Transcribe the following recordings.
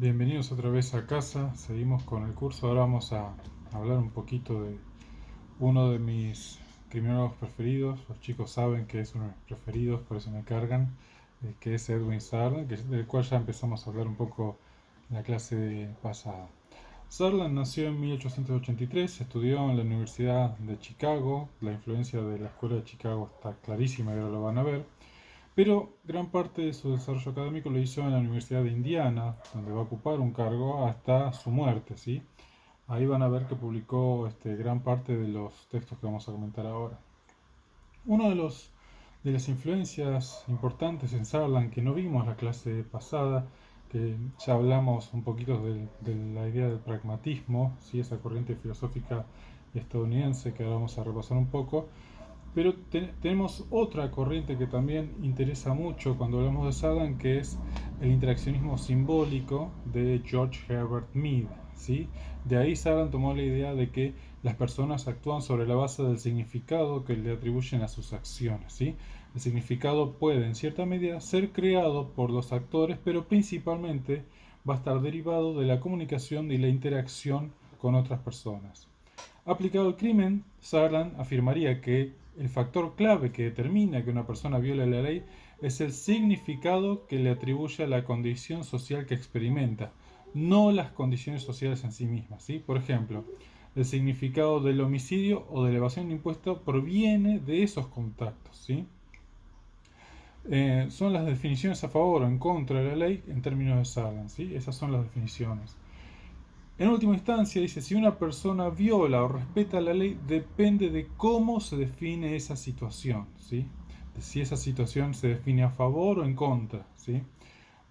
Bienvenidos otra vez a casa, seguimos con el curso. Ahora vamos a hablar un poquito de uno de mis criminólogos preferidos. Los chicos saben que es uno de mis preferidos, por eso me cargan, que es Edwin Sutherland, del cual ya empezamos a hablar un poco en la clase pasada. Sutherland nació en 1883, estudió en la Universidad de Chicago. La influencia de la Escuela de Chicago está clarísima y ahora lo van a ver. Pero gran parte de su desarrollo académico lo hizo en la Universidad de Indiana, donde va a ocupar un cargo hasta su muerte, ¿sí? Ahí van a ver que publicó gran parte de los textos que vamos a comentar ahora. Uno de las influencias importantes en Sutherland que no vimos en la clase pasada, que ya hablamos un poquito de la idea del pragmatismo, ¿sí? Esa corriente filosófica estadounidense que ahora vamos a repasar un poco, pero tenemos otra corriente que también interesa mucho cuando hablamos de Sagan, que es el interaccionismo simbólico de George Herbert Mead, ¿sí? De ahí Sagan tomó la idea de que las personas actúan sobre la base del significado que le atribuyen a sus acciones, ¿sí? El significado puede, en cierta medida, ser creado por los actores, pero principalmente va a estar derivado de la comunicación y la interacción con otras personas. Aplicado al crimen, Sutherland afirmaría que el factor clave que determina que una persona viole la ley es el significado que le atribuye a la condición social que experimenta, no las condiciones sociales en sí mismas, ¿sí? Por ejemplo, el significado del homicidio o de la evasión de impuestos proviene de esos contactos, ¿sí? Son las definiciones a favor o en contra de la ley en términos de Sutherland, ¿sí? Esas son las definiciones. En última instancia, dice, si una persona viola o respeta la ley, depende de cómo se define esa situación, ¿sí? De si esa situación se define a favor o en contra, ¿sí?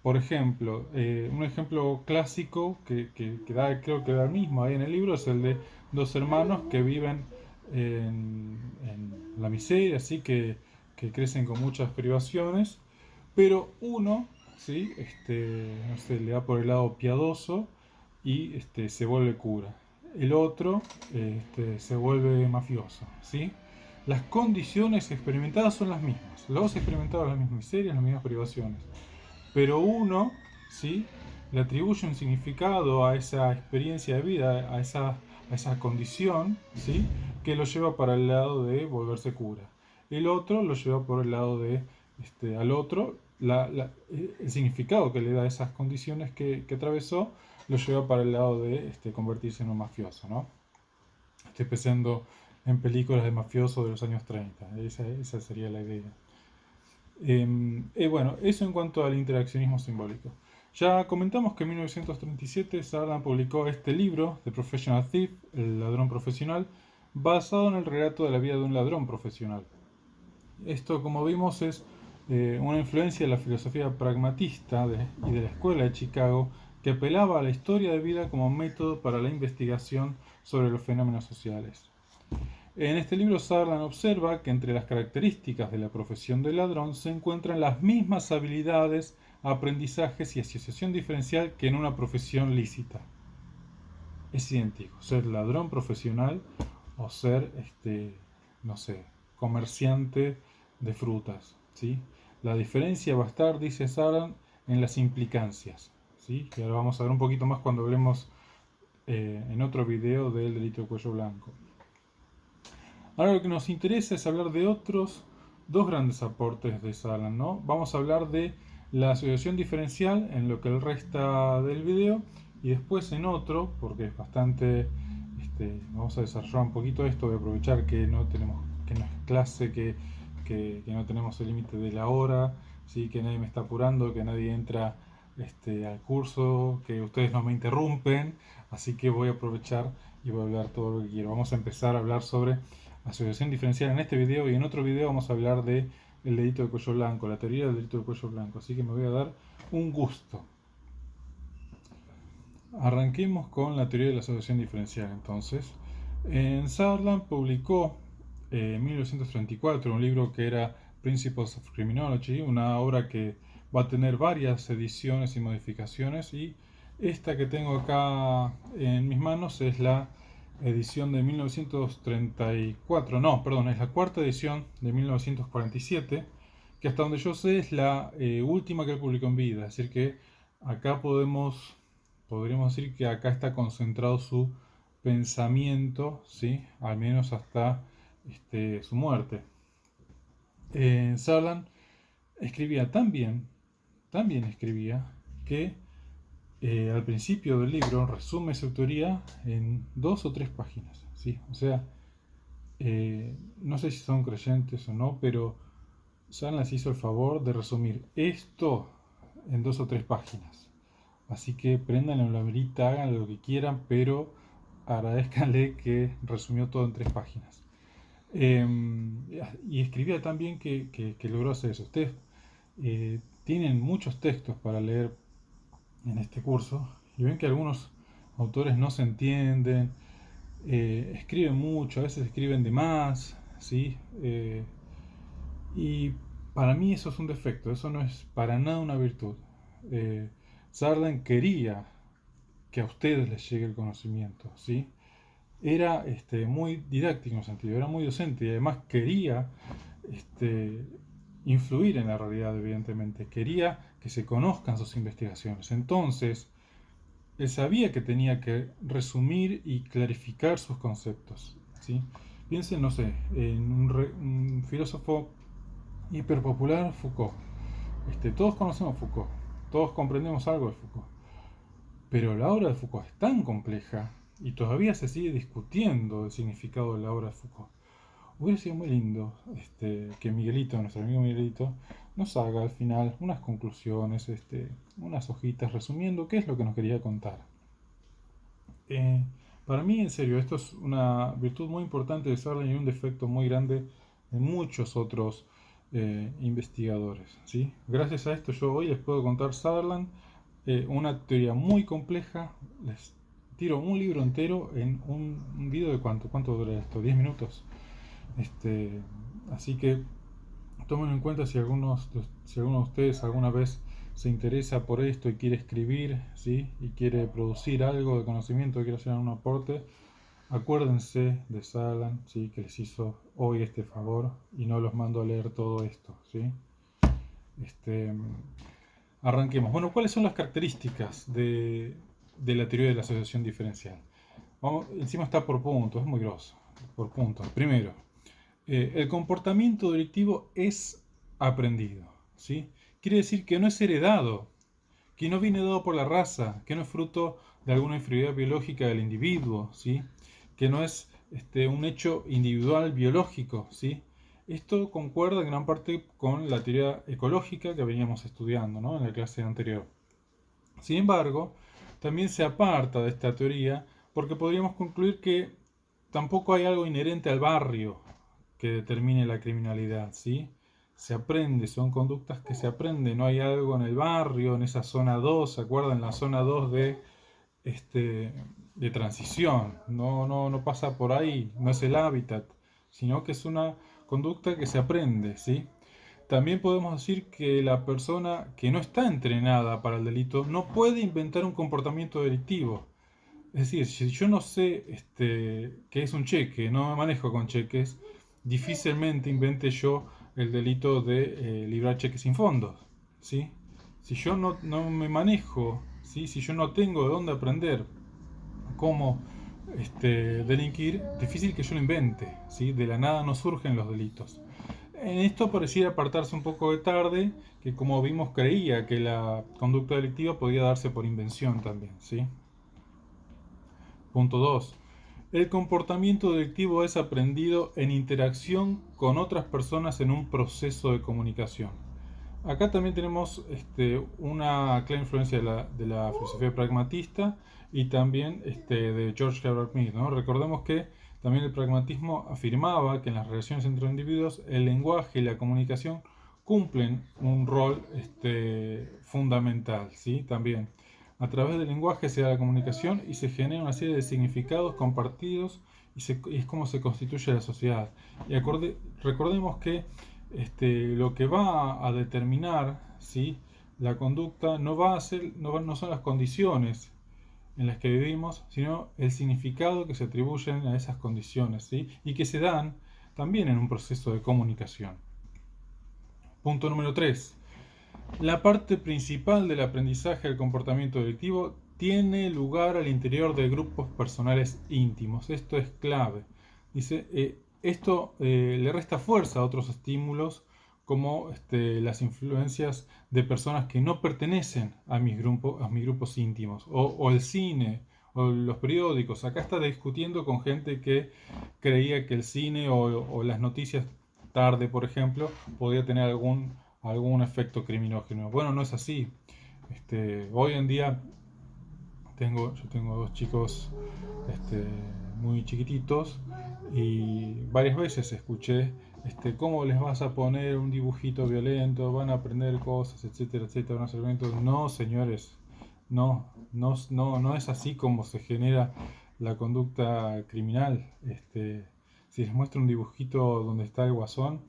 Por ejemplo, un ejemplo clásico que da, creo que da el mismo ahí en el libro, es el de dos hermanos que viven en la miseria, así que crecen con muchas privaciones, pero uno, ¿sí? No sé, le da por el lado piadoso y se vuelve cura. El otro se vuelve mafioso, ¿sí? Las condiciones experimentadas son las mismas. Los dos experimentaron las mismas miserias, las mismas privaciones. Pero uno, ¿sí? Le atribuye un significado a esa experiencia de vida, a esa condición, ¿sí? Que lo lleva para el lado de volverse cura. El otro lo lleva por el lado de, al otro, el significado que le da a esas condiciones que atravesó, lo lleva para el lado de convertirse en un mafioso, ¿no? Estoy pensando en películas de mafiosos de los años 30, esa sería la idea. Bueno, eso en cuanto al interaccionismo simbólico. Ya comentamos que en 1937 Sutherland publicó este libro, The Professional Thief, el ladrón profesional, basado en el relato de la vida de un ladrón profesional. Esto, como vimos, es una influencia de la filosofía pragmatista y de la escuela de Chicago, que apelaba a la historia de vida como método para la investigación sobre los fenómenos sociales. En este libro Sutherland observa que entre las características de la profesión de ladrón se encuentran las mismas habilidades, aprendizajes y asociación diferencial que en una profesión lícita. Es idéntico, ser ladrón profesional o ser, no sé, comerciante de frutas, ¿sí? La diferencia va a estar, dice Sutherland, en las implicancias, ¿sí? Que ahora vamos a ver un poquito más cuando hablemos en otro video del delito de cuello blanco. Ahora lo que nos interesa es hablar de otros dos grandes aportes de Sutherland, ¿no? Vamos a hablar de la asociación diferencial en lo que el resta del video y después en otro, porque es bastante, vamos a desarrollar un poquito esto, voy a aprovechar que no tenemos, que no es clase, que no tenemos el límite de la hora, ¿sí? Que nadie me está apurando, que nadie entra al curso, que ustedes no me interrumpen, así que voy a aprovechar y voy a hablar todo lo que quiero. Vamos a empezar a hablar sobre asociación diferencial en este video y en otro video vamos a hablar de el delito de cuello blanco, la teoría del delito de cuello blanco, así que me voy a dar un gusto. Arranquemos con la teoría de la asociación diferencial entonces. En Sutherland publicó en 1934 un libro que era Principles of Criminology, una obra que va a tener varias ediciones y modificaciones, y esta que tengo acá en mis manos es la edición de 1934, no, perdón, es la cuarta edición de 1947, que hasta donde yo sé es la última que él publicó en vida, es decir que acá podemos podríamos decir que acá está concentrado su pensamiento, ¿sí? Al menos hasta su muerte. Sutherland escribía tan bien escribía, que al principio del libro resume su teoría en 2 o 3 páginas, ¿sí? O sea, no sé si son creyentes o no, pero Sutherland les hizo el favor de resumir esto en 2 o 3 páginas. Así que prendan la velita, hagan lo que quieran, pero agradezcanle que resumió todo en 3 páginas. Y escribía tan bien que logró hacer eso. Ustedes tienen muchos textos para leer en este curso y ven que algunos autores no se entienden, escriben mucho, a veces escriben de más, ¿sí? Y para mí eso es un defecto, eso no es para nada una virtud. Sutherland quería que a ustedes les llegue el conocimiento, ¿sí? Era muy didáctico en el sentido, era muy docente y además quería este, influir en la realidad, evidentemente. Quería que se conozcan sus investigaciones. Entonces, él sabía que tenía que resumir y clarificar sus conceptos, ¿sí? Piensen, no sé, en un filósofo hiperpopular, Foucault. Todos conocemos a Foucault, todos comprendemos algo de Foucault. Pero la obra de Foucault es tan compleja y todavía se sigue discutiendo el significado de la obra de Foucault. Hubiera sido muy lindo que Miguelito, nuestro amigo Miguelito, nos haga al final unas conclusiones, unas hojitas resumiendo qué es lo que nos quería contar. Para mí, en serio, esto es una virtud muy importante de Sutherland y un defecto muy grande de muchos otros investigadores, ¿sí? Gracias a esto yo hoy les puedo contar Sutherland, una teoría muy compleja. Les tiro un libro entero en un video de ¿cuánto dura esto? 10 minutos. Así que tomen en cuenta si alguno de ustedes alguna vez se interesa por esto y quiere escribir, ¿sí? Y quiere producir algo de conocimiento, quiere hacer un aporte, acuérdense de Sutherland, ¿sí? Que les hizo hoy este favor y no los mando a leer todo esto, ¿sí? Arranquemos. Bueno, ¿cuáles son las características de la teoría de la asociación diferencial? Encima está por puntos, es muy grosso. Por puntos. Primero, el comportamiento delictivo es aprendido, ¿sí? Quiere decir que no es heredado, que no viene dado por la raza, que no es fruto de alguna inferioridad biológica del individuo, ¿sí? Que no es un hecho individual biológico, ¿sí? Esto concuerda en gran parte con la teoría ecológica que veníamos estudiando, ¿no? En la clase anterior. Sin embargo, también se aparta de esta teoría porque podríamos concluir que tampoco hay algo inherente al barrio que determine la criminalidad, ¿sí? Se aprende, son conductas que se aprenden, no hay algo en el barrio, en esa zona 2, ¿se acuerdan? La zona 2 de transición, no pasa por ahí, no es el hábitat, sino que es una conducta que se aprende, ¿sí? También podemos decir que la persona que no está entrenada para el delito no puede inventar un comportamiento delictivo. Es decir, si yo no sé qué es un cheque, no me manejo con cheques, difícilmente invente yo el delito de librar cheques sin fondos, ¿sí? Si yo no me manejo, ¿sí? Si yo no tengo de dónde aprender cómo delinquir, difícil que yo lo invente, ¿sí? De la nada no surgen los delitos. En esto pareciera apartarse un poco de tarde, que como vimos creía que la conducta delictiva podía darse por invención también, ¿sí? Punto 2. El comportamiento delictivo es aprendido en interacción con otras personas en un proceso de comunicación. Acá también tenemos una clara influencia de la filosofía pragmatista y también de George Herbert Mead, ¿no? Recordemos que también el pragmatismo afirmaba que en las relaciones entre individuos el lenguaje y la comunicación cumplen un rol fundamental, ¿sí? También a través del lenguaje se da la comunicación y se genera una serie de significados compartidos y es como se constituye la sociedad. Y recordemos que lo que va a determinar, ¿sí? La conducta no son las condiciones en las que vivimos, sino el significado que se atribuyen a esas condiciones, ¿sí? Y que se dan también en un proceso de comunicación. Punto número 3. La parte principal del aprendizaje del comportamiento delictivo tiene lugar al interior de grupos personales íntimos. Esto es clave. Dice, esto le resta fuerza a otros estímulos como las influencias de personas que no pertenecen a mis grupos íntimos, o el cine, o los periódicos. Acá está discutiendo con gente que creía que el cine o las noticias tarde, por ejemplo, podía tener algún efecto criminógeno. Bueno, no es así. Hoy en día yo tengo dos chicos este, muy chiquititos y varias veces escuché cómo les vas a poner un dibujito violento, van a aprender cosas, etcétera, etcétera, van a ser violentos. No, señores, no es así como se genera la conducta criminal. Si les muestro un dibujito donde está el guasón,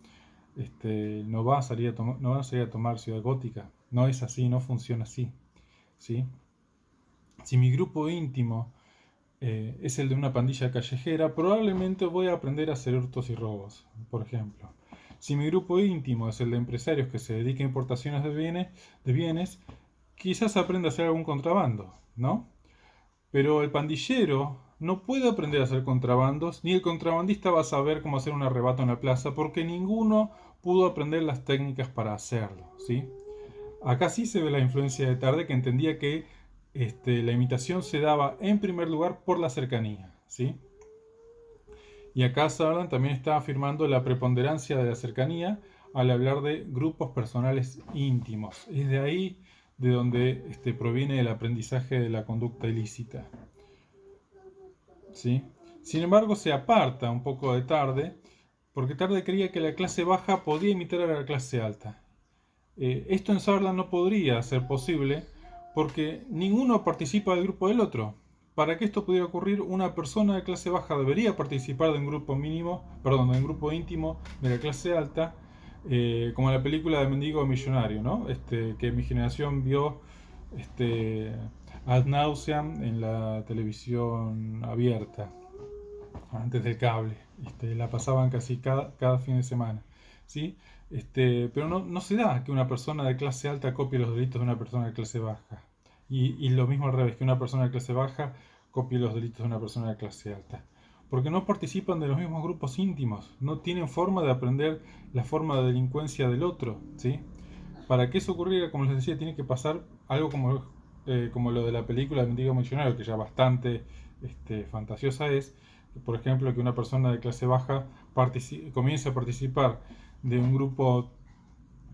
no va a salir no van a salir a tomar Ciudad Gótica. No es así, no funciona así, ¿sí? Si mi grupo íntimo es el de una pandilla callejera, probablemente voy a aprender a hacer hurtos y robos, por ejemplo. Si mi grupo íntimo es el de empresarios que se dedican a importaciones de bienes, quizás aprenda a hacer algún contrabando, ¿no? Pero el pandillero no puede aprender a hacer contrabandos, ni el contrabandista va a saber cómo hacer un arrebato en la plaza, porque ninguno pudo aprender las técnicas para hacerlo, ¿sí? Acá sí se ve la influencia de Tarde, que entendía que la imitación se daba en primer lugar por la cercanía, ¿sí? Y acá Sutherland también está afirmando la preponderancia de la cercanía al hablar de grupos personales íntimos. Es de ahí de donde proviene el aprendizaje de la conducta ilícita, ¿sí? Sin embargo, se aparta un poco de Tarde, porque Tarde creía que la clase baja podía imitar a la clase alta. Esto en Sutherland no podría ser posible porque ninguno participa del grupo del otro. Para que esto pudiera ocurrir, una persona de clase baja debería participar de un grupo de un grupo íntimo de la clase alta, como la película de Mendigo Millonario, ¿no? Que mi generación vio ad nauseam en la televisión abierta, antes del cable. La pasaban casi cada fin de semana, ¿sí? Pero no se da que una persona de clase alta copie los delitos de una persona de clase baja. Y lo mismo al revés, que una persona de clase baja copie los delitos de una persona de clase alta. Porque no participan de los mismos grupos íntimos, no tienen forma de aprender la forma de delincuencia del otro, ¿sí? Para que eso ocurriera, como les decía, tiene que pasar algo como lo de la película de Mendigo Millonario, que ya bastante fantasiosa es. Por ejemplo, que una persona de clase baja comience a participar de un grupo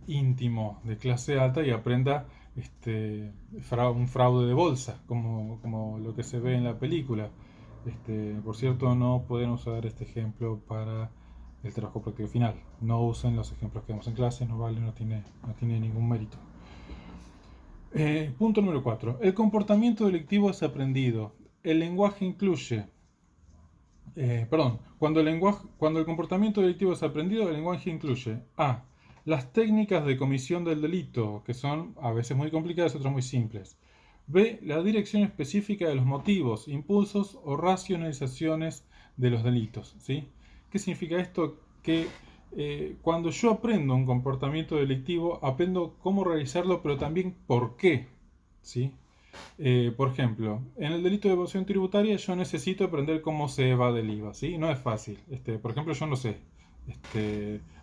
íntimo de clase alta y aprenda un fraude de bolsa, como lo que se ve en la película. Por cierto, no pueden usar este ejemplo para el trabajo práctico final. No usen los ejemplos que vemos en clase, no vale, no tiene ningún mérito. Punto número 4. El comportamiento delictivo es aprendido. El lenguaje incluye. Cuando el comportamiento delictivo es aprendido, el lenguaje incluye A. Las técnicas de comisión del delito, que son a veces muy complicadas y otras muy simples. B. La dirección específica de los motivos, impulsos o racionalizaciones de los delitos, ¿sí? ¿Qué significa esto? Que cuando yo aprendo un comportamiento delictivo, aprendo cómo realizarlo, pero también por qué, ¿sí? Por ejemplo, en el delito de evasión tributaria yo necesito aprender cómo se evade el IVA, ¿sí? No es fácil. Por ejemplo, yo no sé.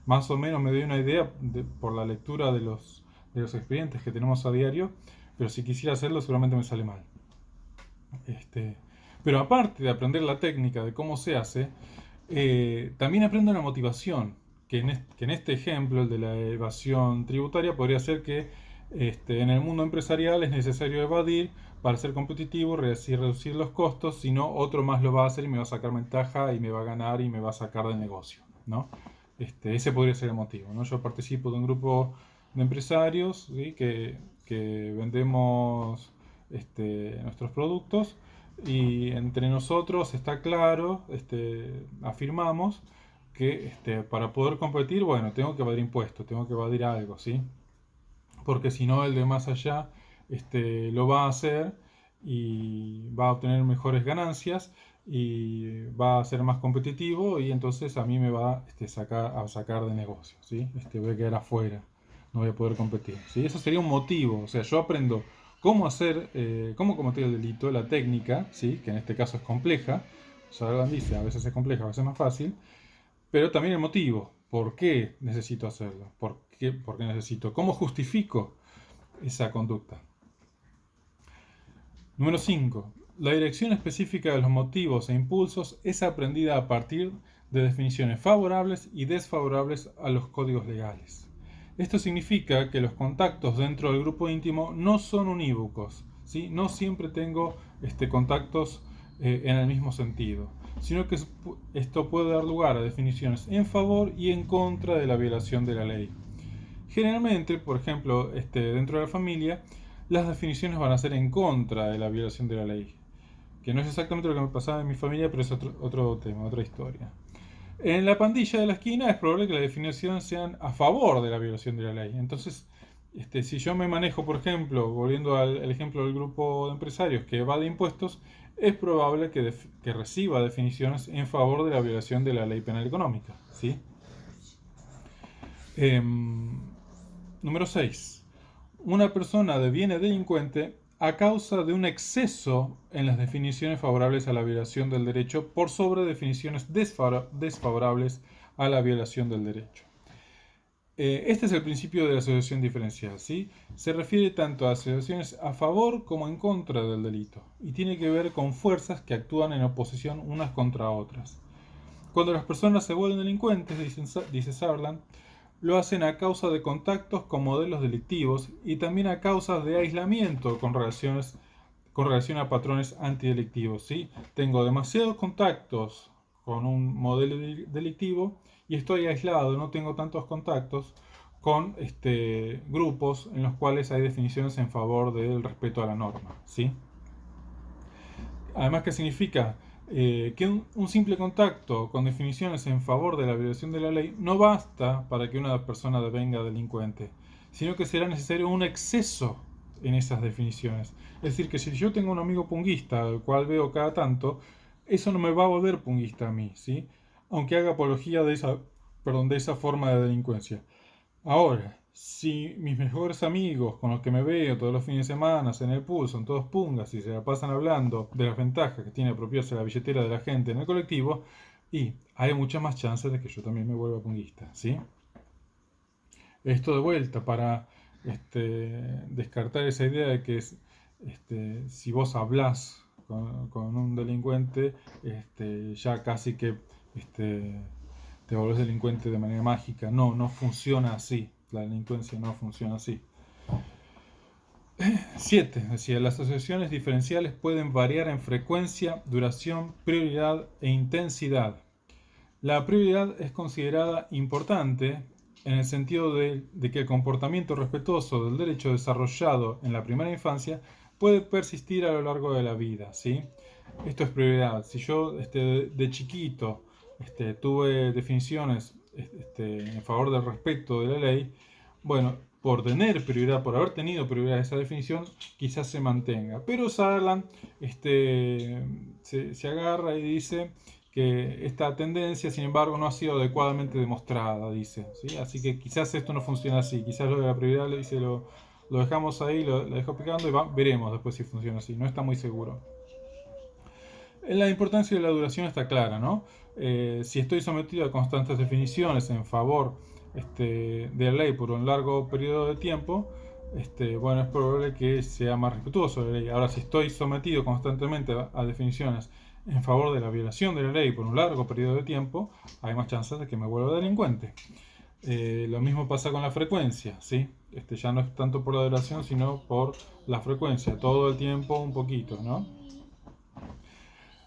Más o menos me doy una idea por la lectura de los expedientes que tenemos a diario, pero si quisiera hacerlo seguramente me sale mal. Pero aparte de aprender la técnica de cómo se hace, también aprendo una motivación, que en este ejemplo, el de la evasión tributaria, podría ser que en el mundo empresarial es necesario evadir para ser competitivo y reducir los costos, si no otro más lo va a hacer y me va a sacar ventaja y me va a ganar y me va a sacar del negocio, ¿no? Ese podría ser el motivo, ¿no? Yo participo de un grupo de empresarios, ¿sí? que vendemos nuestros productos y entre nosotros está claro, afirmamos que para poder competir, bueno, tengo que evadir impuestos, tengo que evadir algo, ¿sí? Porque si no el de más allá lo va a hacer y va a obtener mejores ganancias y va a ser más competitivo y entonces a mí me va a sacar de negocio, ¿sí? Voy a quedar afuera, no voy a poder competir, ¿sí? Eso sería un motivo, o sea, yo aprendo cómo cometer el delito, la técnica, ¿sí? Que en este caso es compleja, Sutherland dice, a veces es compleja, a veces es más fácil, pero también el motivo, ¿por qué necesito hacerlo? ¿Por qué necesito? ¿Cómo justifico esa conducta? Número 5. La dirección específica de los motivos e impulsos es aprendida a partir de definiciones favorables y desfavorables a los códigos legales. Esto significa que los contactos dentro del grupo íntimo no son unívocos, ¿sí? No siempre tengo contactos en el mismo sentido, sino que esto puede dar lugar a definiciones en favor y en contra de la violación de la ley. Generalmente, por ejemplo, dentro de la familia, las definiciones van a ser en contra de la violación de la ley, que no es exactamente lo que me pasaba en mi familia, pero es otro tema, otra historia. En la pandilla de la esquina es probable que las definiciones sean a favor de la violación de la ley. Entonces, si yo me manejo, por ejemplo, volviendo al ejemplo del grupo de empresarios que evade impuestos, es probable que reciba definiciones en favor de la violación de la ley penal económica, ¿sí? Número 6. Una persona deviene delincuente a causa de un exceso en las definiciones favorables a la violación del derecho por sobre definiciones desfavorables a la violación del derecho. Este es el principio de la asociación diferencial, ¿sí? Se refiere tanto a asociaciones a favor como en contra del delito y tiene que ver con fuerzas que actúan en oposición unas contra otras. Cuando las personas se vuelven delincuentes, dice Sutherland, lo hacen a causa de contactos con modelos delictivos y también a causa de aislamiento con relación a patrones antidelictivos, ¿sí? Tengo demasiados contactos con un modelo delictivo y estoy aislado, no tengo tantos contactos con grupos en los cuales hay definiciones en favor del respeto a la norma, ¿sí? Además, ¿qué significa? Que un simple contacto con definiciones en favor de la violación de la ley no basta para que una persona devenga delincuente, sino que será necesario un exceso en esas definiciones. Es decir, que si yo tengo un amigo punguista, al cual veo cada tanto, eso no me va a volver punguista a mí, ¿sí? Aunque haga apología de esa forma de delincuencia. Ahora, si mis mejores amigos con los que me veo todos los fines de semana en el pool son todos pungas y se la pasan hablando de las ventajas que tiene apropiarse la billetera de la gente en el colectivo, y hay muchas más chances de que yo también me vuelva punguista, ¿sí? Esto de vuelta para descartar esa idea de que si vos hablás con un delincuente, ya casi que te volvés delincuente de manera mágica. No, no funciona así. La delincuencia no funciona así. 7. Decía, las asociaciones diferenciales pueden variar en frecuencia, duración, prioridad e intensidad. La prioridad es considerada importante en el sentido de que el comportamiento respetuoso del derecho desarrollado en la primera infancia puede persistir a lo largo de la vida, ¿sí? Esto es prioridad. Si yo de chiquito tuve definiciones en favor del respeto de la ley, bueno, por tener prioridad, por haber tenido prioridad esa definición, quizás se mantenga. Pero Sutherland se agarra y dice que esta tendencia, sin embargo, no ha sido adecuadamente demostrada, dice, ¿sí? Así que quizás esto no funciona así, quizás lo de la prioridad lo dejamos ahí, lo dejo picando y veremos después si funciona así, no está muy seguro. La importancia de la duración está clara, ¿no? Si estoy sometido a constantes definiciones en favor de la ley por un largo periodo de tiempo, bueno, es probable que sea más respetuoso de la ley. Ahora, si estoy sometido constantemente a definiciones en favor de la violación de la ley por un largo periodo de tiempo, hay más chances de que me vuelva delincuente. Lo mismo pasa con la frecuencia, ¿sí? Ya no es tanto por la duración, sino por la frecuencia, todo el tiempo un poquito, ¿no?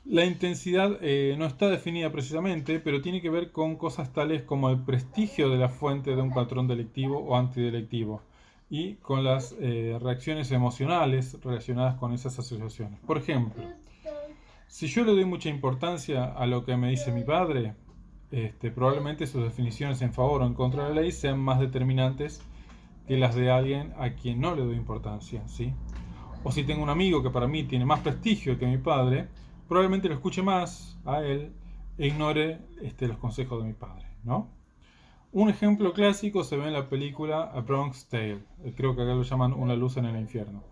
La intensidad no está definida precisamente, pero tiene que ver con cosas tales como el prestigio de la fuente de un patrón delictivo o antidelictivo y con las reacciones emocionales relacionadas con esas asociaciones. Por ejemplo, si yo le doy mucha importancia a lo que me dice mi padre, probablemente sus definiciones en favor o en contra de la ley sean más determinantes que las de alguien a quien no le doy importancia, ¿sí? O si tengo un amigo que para mí tiene más prestigio que mi padre, probablemente lo escuche más a él e ignore los consejos de mi padre, ¿no? Un ejemplo clásico se ve en la película A Bronx Tale, creo que acá lo llaman Una luz en el infierno.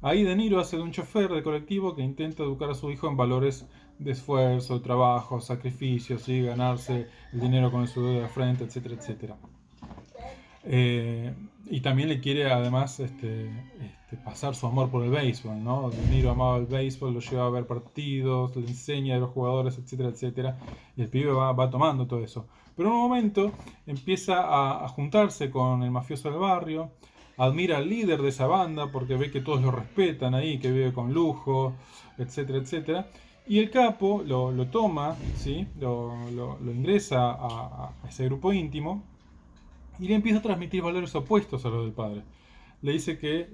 Ahí De Niro hace de un chofer de colectivo que intenta educar a su hijo en valores de esfuerzo, de trabajo, sacrificio, ¿sí? Ganarse el dinero con el sudor de la frente, etcétera, etcétera. Eh, y también le quiere además pasar su amor por el béisbol, ¿no? De Niro amaba el béisbol, lo lleva a ver partidos, le enseña a los jugadores, etcétera, etcétera. Y el pibe va tomando todo eso. Pero en un momento empieza a juntarse con el mafioso del barrio, admira al líder de esa banda porque ve que todos lo respetan ahí, que vive con lujo, etcétera, etcétera. Y el capo lo toma, ¿sí? Lo ingresa a ese grupo íntimo y le empieza a transmitir valores opuestos a los del padre. Le dice que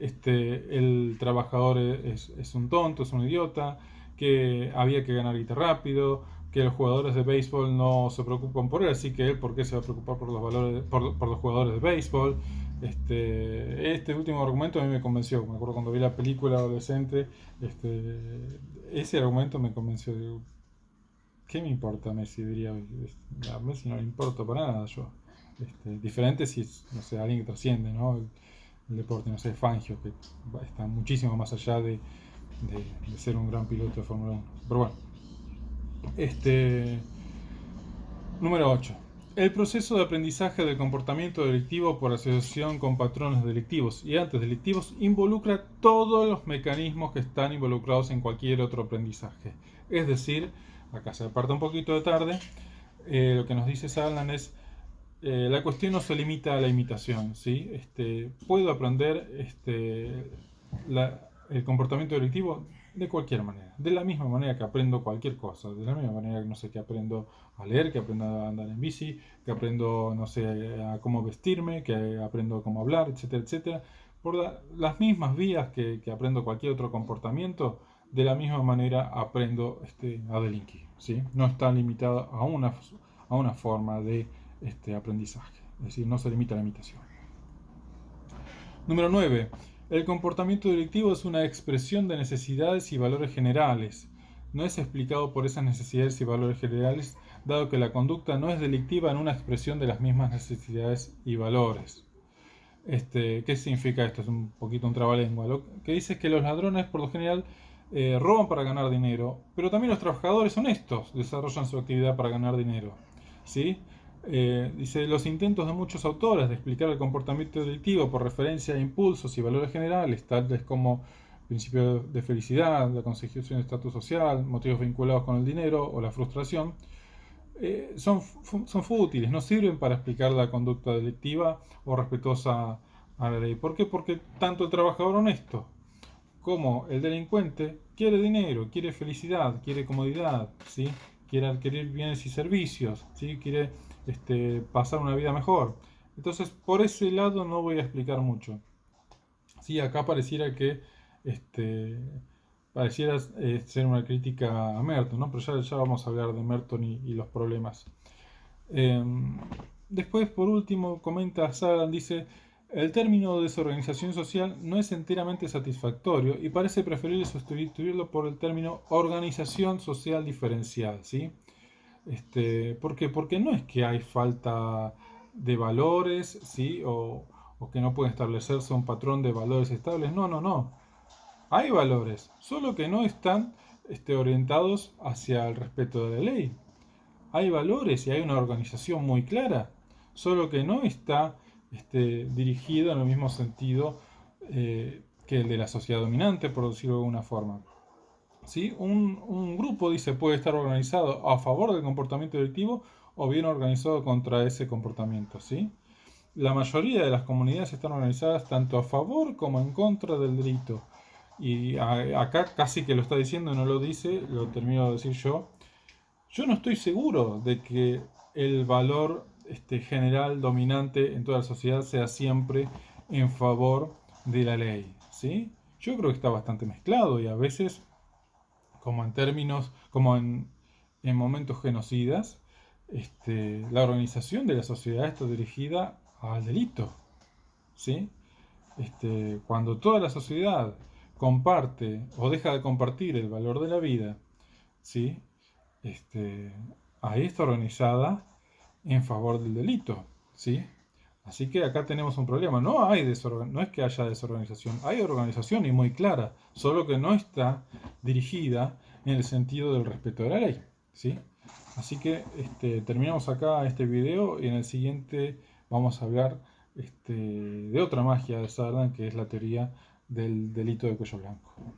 el trabajador es un tonto, es un idiota, que había que ganar guita rápido, que los jugadores de béisbol no se preocupan por él, así que él, ¿por qué se va a preocupar por los valores, por los jugadores de béisbol? Este último argumento a mí me convenció. Me acuerdo cuando vi la película adolescente, ese argumento me convenció. Digo, ¿qué me importa Messi? Diría hoy. A Messi no le importa para nada yo. Diferente si es, no sé, alguien que trasciende, ¿no? El deporte, no sé, Fangio, que está muchísimo más allá de ser un gran piloto de Fórmula 1. Pero bueno, este, número 8. El proceso de aprendizaje del comportamiento delictivo por asociación con patrones delictivos y antes delictivos involucra todos los mecanismos que están involucrados en cualquier otro aprendizaje. Es decir, acá se aparta un poquito de tarde, lo que nos dice Sutherland es la cuestión no se limita a la imitación, ¿sí? Puedo aprender el comportamiento delictivo de cualquier manera, de la misma manera que aprendo cualquier cosa, de la misma manera que no sé, que aprendo a leer, que aprendo a andar en bici, que aprendo, no sé, a cómo vestirme, que aprendo a cómo hablar, etcétera, etcétera. Por las mismas vías que aprendo cualquier otro comportamiento, de la misma manera aprendo a delinquir, ¿sí? No está limitado a una forma de aprendizaje, es decir, no se limita a la imitación. Número 9. El comportamiento delictivo es una expresión de necesidades y valores generales. No es explicado por esas necesidades y valores generales, dado que la conducta no es delictiva en una expresión de las mismas necesidades y valores. ¿Qué significa esto? Es un poquito un trabalengua. Lo que dice es que los ladrones, por lo general, roban para ganar dinero, pero también los trabajadores honestos desarrollan su actividad para ganar dinero, ¿sí? Dice, los intentos de muchos autores de explicar el comportamiento delictivo por referencia a impulsos y valores generales, tales como principio de felicidad, la consecución de estatus social, motivos vinculados con el dinero o la frustración, son fútiles, no sirven para explicar la conducta delictiva o respetuosa a la ley. ¿Por qué? Porque tanto el trabajador honesto como el delincuente quiere dinero, quiere felicidad, quiere comodidad, ¿sí? Quiere adquirir bienes y servicios, ¿sí? Quiere pasar una vida mejor. Entonces, por ese lado no voy a explicar mucho. Sí, acá pareciera que este, pareciera ser una crítica a Merton, ¿no? Pero ya vamos a hablar de Merton y los problemas. Eh, Después, por último, comenta Sagan, dice, el término desorganización social no es enteramente satisfactorio y parece preferible sustituirlo por el término organización social diferencial, ¿sí? ¿Por qué? Porque no es que hay falta de valores, ¿sí? O que no puede establecerse un patrón de valores estables. No, no, no. Hay valores, solo que no están orientados hacia el respeto de la ley. Hay valores y hay una organización muy clara, solo que no está dirigido en el mismo sentido que el de la sociedad dominante, por decirlo de alguna forma. ¿Sí? Un grupo, dice, puede estar organizado a favor del comportamiento delictivo o bien organizado contra ese comportamiento. ¿Sí? La mayoría de las comunidades están organizadas tanto a favor como en contra del delito. Y acá casi que lo está diciendo, no lo dice, lo termino de decir yo. Yo no estoy seguro de que el valor general dominante en toda la sociedad sea siempre en favor de la ley, ¿sí? Yo creo que está bastante mezclado y a veces, como en términos, como en momentos genocidas, la organización de la sociedad está dirigida al delito, ¿sí? Cuando toda la sociedad comparte o deja de compartir el valor de la vida, ¿sí? este, Ahí está organizada en favor del delito, ¿sí? Así que acá tenemos un problema. No es que haya desorganización, hay organización y muy clara, solo que no está dirigida en el sentido del respeto de la ley, ¿sí? Así que terminamos acá este video y en el siguiente vamos a hablar de otra magia de Sardan, que es la teoría del delito de cuello blanco.